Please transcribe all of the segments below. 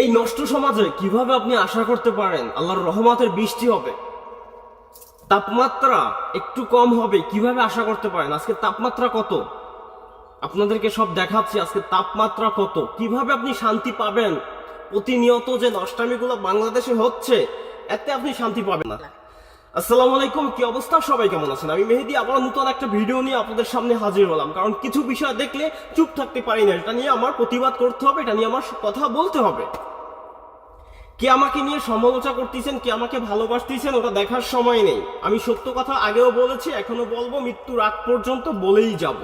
এই নষ্ট সমাজে কিভাবে আপনি আশা করতে পারেন আল্লাহর রহমতের বৃষ্টি হবে? তাপমাত্রা একটু কম হবে, কিভাবে আশা করতে পারেন? আজকে তাপমাত্রা কত আপনাদেরকে সব দেখাচ্ছি। আজকে তাপমাত্রা কত, কিভাবে আপনি শান্তি পাবেন? প্রতিনিয়ত যে নষ্টামিগুলো বাংলাদেশে হচ্ছে, এতে আপনি শান্তি পাবেন না। আসসালামু আলাইকুম, কি অবস্থা? সবাই কেমন আছেন? আমি মেহেদি আবার নতুন একটা ভিডিও নিয়ে আপনাদের সামনে হাজির হলাম। কারণ কিছু বিষয় দেখলে চুপ থাকতে পারি না, এটা নিয়ে আমার প্রতিবাদ করতে হবে, এটা নিয়ে আমার কথা বলতে হবে। কে আমাকে নিয়ে সমালোচনা করতেছেন, কে আমাকে ভালোবাসতেছেন, ওটা দেখার সময় নেই। আমি সত্য কথা আগেও বলেছি, এখনো বলবো, মৃত্যুর আগ পর্যন্ত বলেই যাব।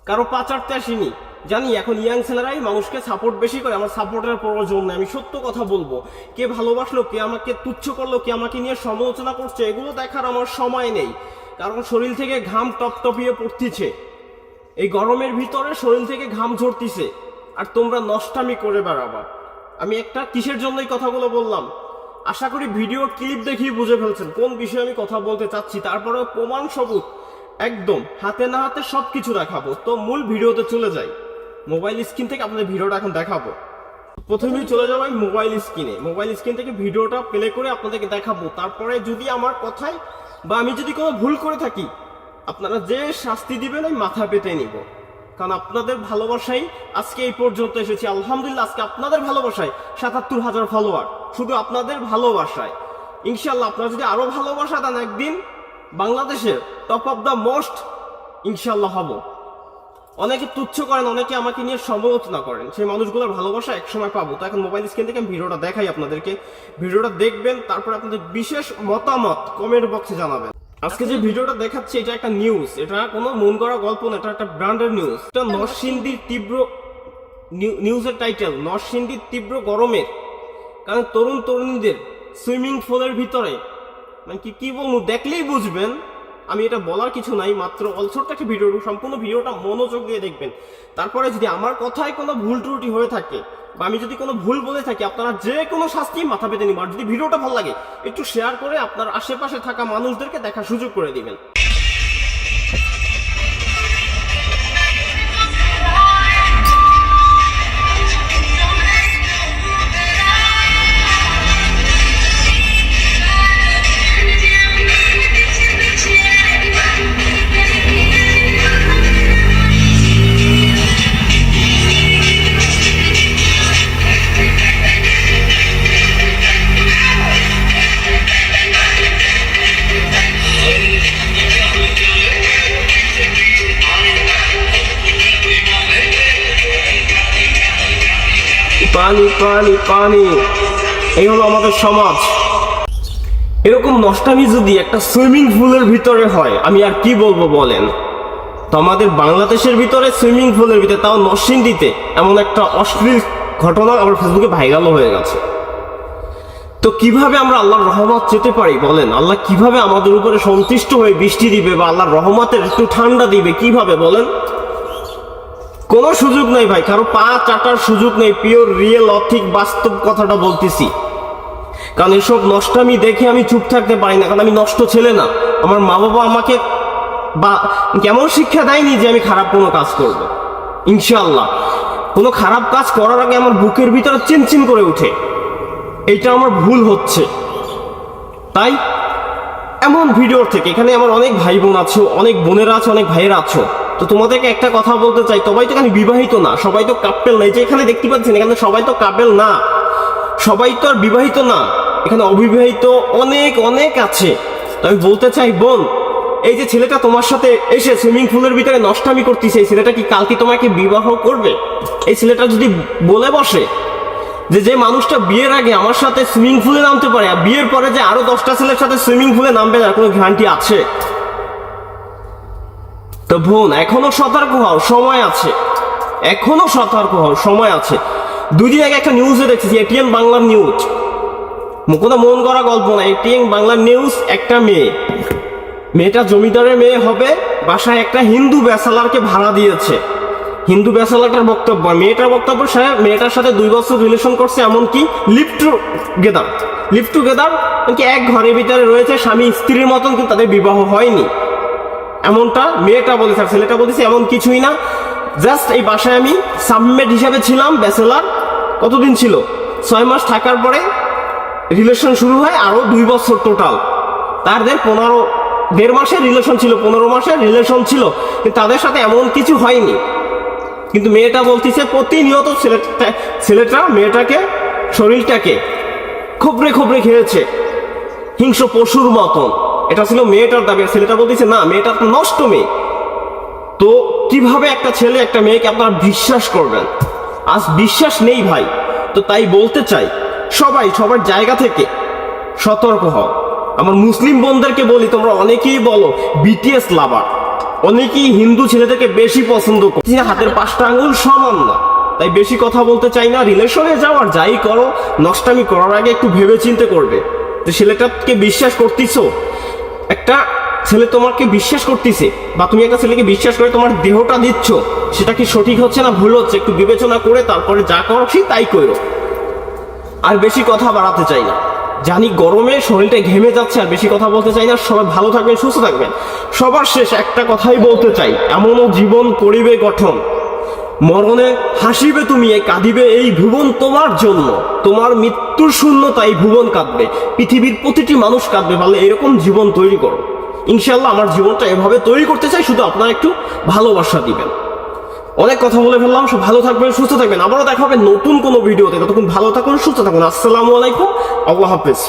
কারো পা চাটতে আসিনি, জানি এখন ইয়াং ছেলেরাই মানুষকে সাপোর্ট বেশি করে, আমার সাপোর্টের প্রয়োজন নেই। আমি সত্য কথা বলবো, কে ভালোবাসলো, কে আমাকে তুচ্ছ করলো, কে আমাকে নিয়ে সমালোচনা করছে, এগুলো দেখার আমার সময় নেই। কারণ শরীর থেকে ঘাম টপটপিয়ে পড়তিছে, এই গরমের ভিতরে শরীর থেকে ঘাম ঝরতিছে, আর তোমরা নষ্টামি করে বেড়াবা। আমি একটা কিসের জন্য এই কথাগুলো বললাম, আশা করি ভিডিও ক্লিপ দেখেই বুঝে ফেলছেন কোন বিষয়ে আমি কথা বলতে চাচ্ছি। তারপরেও প্রমাণ সবুত একদম হাতে না হাতে সবকিছু দেখাবো। তো মূল ভিডিওতে চলে যাই। মোবাইল স্ক্রিন থেকে আপনাদের ভিডিওটা এখন দেখাবো। প্রথমেই চলে যাবো মোবাইল স্ক্রিনে। মোবাইল স্ক্রিন থেকে ভিডিওটা প্লে করে আপনাদেরকে দেখাবো। তারপরে যদি আমার কথায় বা আমি যদি কোনো ভুল করে থাকি, আপনারা যে শাস্তি দিবেন আমি মাথা পেতে নিব। কারণ আপনাদের ভালোবাসাই আজকে এই পর্যন্ত এসেছি। আলহামদুলিল্লাহ, আজকে আপনাদের ভালোবাসায় ৭৭,০০০ ফলোয়ার, শুধু আপনাদের ভালোবাসায়। ইনশাল্লাহ আপনারা যদি আরো ভালোবাসা দেন, একদিন বাংলাদেশের টপ অফ দ্য মোস্ট ইনশাল্লাহ হব। অনেকে তুচ্ছ করেন, অনেকে আমাকে নিয়ে সমালোচনা করেন, সেই মানুষগুলোর ভালোবাসা একসময় পাবো। তো এখন মোবাইল স্ক্রিন থেকে আমি ভিডিওটা দেখাই আপনাদেরকে। ভিডিওটা দেখবেন, তারপর আপনাদের বিশেষ মতামত কমেন্ট বক্সে জানাবেন। আজকে যে ভিডিওটা দেখাচ্ছি, এটা একটা নিউজ, এটা কোনো মন করা গল্প না, এটা একটা ব্র্যান্ডের নিউজ। এটা নরসিংদীর তীব্র নিউজের টাইটেল, নরসিংদীর তীব্র গরমের কারণ তরুণ তরুণীদের সুইমিং পুলের ভিতরে, মানে কি বলবো, দেখলেই বুঝবেন। আমি এটা বলার কিছু নাই, মাত্র অলছোট্ট একটা ভিডিও, সম্পূর্ণ ভিডিওটা মনোযোগ দিয়ে দেখবেন। তারপরে যদি আমার কথায় কোনো ভুল ত্রুটি হয়ে থাকে বা আমি যদি কোনো ভুল বলে থাকি, আপনারা যে কোনো শাস্তি মাথা পেতে নিবেন। আর যদি ভিডিওটা ভালো লাগে, একটু শেয়ার করে আপনার আশেপাশে থাকা মানুষদেরকে দেখার সুযোগ করে দিবেন। পানি পানি পানি, এই হলো আমাদের সমাজ। এরকম নষ্টামি যদি একটা সুইমিং পুলের ভিতরে হয়, আমি আর কি বলবো বলেন? তো আমাদের বাংলাদেশের ভিতরে সুইমিং পুলের ভিতরে, তাও নরসিংদীতে, এমন একটা অশ্লীল ঘটনা আমার ফেসবুকে ভাইরালও হয়ে গেছে। তো কিভাবে আমরা আল্লাহর রহমত চেতে পারি বলেন? আল্লাহ কিভাবে আমাদের উপরে সন্তুষ্ট হয়ে বৃষ্টি দিবে বা আল্লাহর রহমতের একটু ঠান্ডা দিবে, কিভাবে বলেন? কোনো সুযোগ নেই ভাই, কারো পা চাটার সুযোগ নেই। পিওর রিয়েল অথিক বাস্তব কথাটা বলতেছি। কারণ এসব নষ্টামি দেখে আমি চুপ থাকতে পারি না, কারণ আমি নষ্ট ছেলে না। আমার মা বাবা আমাকে বা কেমন শিক্ষা দেয়নি যে আমি খারাপ কোনো কাজ করব। ইনশাআল্লাহ কোনো খারাপ কাজ করার আগে আমার বুকের ভিতরে চিনচিন করে উঠে, এইটা আমার ভুল হচ্ছে। তাই এমন ভিডিওর থেকে, এখানে আমার অনেক ভাই বোন আছো, অনেক বোনেরা আছে, অনেক ভাইয়েরা আছো। তো তোমাদেরকে একটা কথা বলতে চাই, সবাই তো এখানে বিবাহিত না, সবাই তো কাপেল না। এই যে এখানে দেখতে পাচ্ছেন, এখানে সবাই তো কাপেল না, সবাই তো আর বিবাহিত না, এখানে অবিবাহিত অনেক অনেক আছে। তো আমি বলতে চাই, বোন, এই যে ছেলেটা তোমার সাথে এসে সুইমিং পুলের ভিতরে নষ্টামি করতেছে, এই ছেলেটা কি কালকে তোমাকে বিবাহ করবে? এই ছেলেটা যদি বলে বসে যে মানুষটা বিয়ের আগে আমার সাথে সুইমিং পুলে নামতে পারে, আর বিয়ের পরে যে আরো 10টা ছেলের সাথে সুইমিং পুলে নামবে না, কোনো গ্যারান্টি আছে? তো বোন, এখনো সতর্ক হও, সময় আছে, এখনো সতর্ক হও, সময় আছে। 2 দিন আগে একটা নিউজে দেখেছি, এটিএন বাংলার নিউজ, কোনো মন করা গল্প না, এটিএন বাংলার নিউজ। একটা মেয়েটা জমিদারের মেয়ে হবে, বাসায় একটা হিন্দু ব্যাচেলারকে ভাড়া দিয়েছে। হিন্দু ব্যাচেলারটার বক্তব্য, মেয়েটার বক্তব্য, সে মেয়েটার সাথে 2 বছর রিলেশন করছে, এমনকি লিভ টুগেদার, এমনকি এক ঘরের ভিতরে রয়েছে স্বামী স্ত্রীর মতন, কিন্তু তাদের বিবাহ হয়নি, এমনটা মেয়েটা বলেছে। আর ছেলেটা বলেছে এমন কিছুই না, জাস্ট এই বাসায় আমি সাবমেট হিসাবে ছিলাম, ব্যাচেলার, কতদিন ছিল? 6 মাস থাকার পরে রিলেশন শুরু হয়, আরো 2 বছর টোটাল। তাদের 1.5 মাসের রিলেশন ছিল, 15 মাসের রিলেশন ছিল, কিন্তু তাদের সাথে এমন কিছু হয়নি। কিন্তু মেয়েটা বলতেছে প্রতিনিয়ত ছেলেটা মেয়েটাকে, শরীরটাকে খোবরে খোবরে খেয়েছে হিংস্র পশুর মতন। এটা ছিল মেয়েটার দাবি। ছেলেটা বলতেছে না, মেয়েটা তো নষ্ট মেয়ে। তো কিভাবে একটা ছেলে একটা মেয়েকে আপনারা বিশ্বাস করবেন? আজ বিশ্বাস নেই ভাই। তো তাই বলতে চাই, সবাই সবার জায়গা থেকে সতর্ক হও। আমার মুসলিম বোনদেরকে বলি, তোমরা অনেকেই বলো বিটিএস লাভার, অনেকেই হিন্দু ছেলেদেরকে বেশি পছন্দ করছে, হাতের 5টা আঙ্গুল সমান না। তাই বেশি কথা বলতে চাই না। রিলেশনে যাওয়ার যাই করো, নষ্টামি করার আগে একটু ভেবে চিন্তে করবে। তো ছেলেটাকে বিশ্বাস করতেছো, একটা ছেলে তোমাকে বিশ্বাস করতেছে, বা তুমি একটা ছেলেকে বিশ্বাস করে তোমার দেহটা দিচ্ছ, সেটা কি সঠিক হচ্ছে না ভুল হচ্ছে, একটু বিবেচনা করে তারপরে যা করো ঠিক তাই করো। আর বেশি কথা বাড়াতে চাই না, জানি গরমে শরীরটা ঘেমে যাচ্ছে, আর বেশি কথা বলতে চাই না। সবাই ভালো থাকবেন, সুস্থ থাকবেন। সবার শেষ একটা কথাই বলতে চাই, এমনও জীবন করিবে গঠন, মরণে হাসিবে তুমি, কাঁদিবে এই ভুবন তোমার জন্য। তোমার মৃত্যুর শূন্যতা এই ভুবন কাঁদবে, পৃথিবীর প্রতিটি মানুষ কাঁদবে। ভালো এরকম জীবন তৈরি করো। ইনশাল্লাহ আমার জীবনটা এভাবে তৈরি করতে চাই, শুধু আপনারা একটু ভালোবাসা দিবেন। অনেক কথা বলে ফেললাম। সব ভালো থাকবেন, সুস্থ থাকবেন। আবারও দেখা হবে নতুন কোনো ভিডিওতে। ততক্ষণ ভালো থাকুন, সুস্থ থাকুন। আসসালামু আলাইকুম, আল্লাহ হাফেজ।